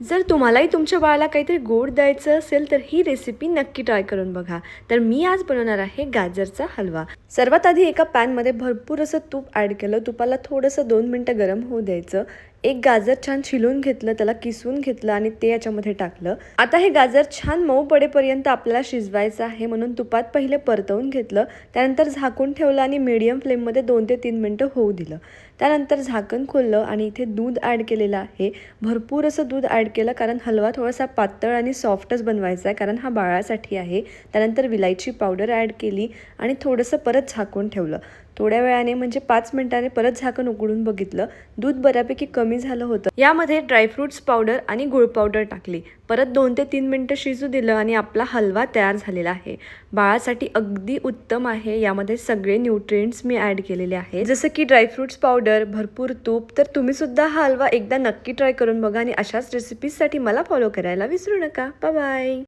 जर तुम्हालाही तुमच्या बाळाला काहीतरी गोड द्यायचं असेल तर ही रेसिपी नक्की ट्राय करून बघा. तर मी आज बनवणार आहे गाजरचा हलवा. सर्वात आधी एका पॅनमध्ये भरपूर असं तूप ॲड केलं. तुपाला थोडंसं 2 मिनटं गरम होऊ द्यायचं. एक गाजर छान छिलून घेतलं, त्याला किसून घेतलं आणि ते याच्यामध्ये टाकलं. आता हे गाजर छान मऊ पडेपर्यंत आपल्याला शिजवायचं आहे, म्हणून तुपात पहिले परतवून घेतलं. त्यानंतर झाकून ठेवलं आणि मीडियम फ्लेममध्ये 2 ते 3 मिनटं होऊ दिलं. त्यानंतर झाकण खोललं आणि इथे दूध ॲड केलेलं आहे. भरपूर असं दूध ॲड केलं, कारण हलवा थोडासा पातळ आणि सॉफ्टच बनवायचा आहे, कारण हा बाळासाठी आहे. त्यानंतर विलायची पावडर ॲड केली आणि थोडंसं परत झाकून ठेवलं. थोड्या वेळाने म्हणजे 5 मिनिटांनी परत झाकण उघडून बघितलं. दूध बऱ्यापैकी कमी झालं होतं. यामध्ये ड्रायफ्रुट्स पावडर आणि गुळ पावडर टाकली. परत 2 ते 3 मिनिटं शिजू दिलं आणि आपला हलवा तयार झालेला आहे. बाळासाठी अगदी उत्तम आहे. यामध्ये सगळे न्यूट्रिएंट्स मी ॲड केलेले आहे, जसं की ड्रायफ्रुट्स पावडर, भरपूर तूप. तर तुम्ही सुद्धा हा हलवा एकदा नक्की ट्राय करून बघा आणि अशाच रेसिपीजसाठी मला फॉलो करायला विसरू नका. Bye bye.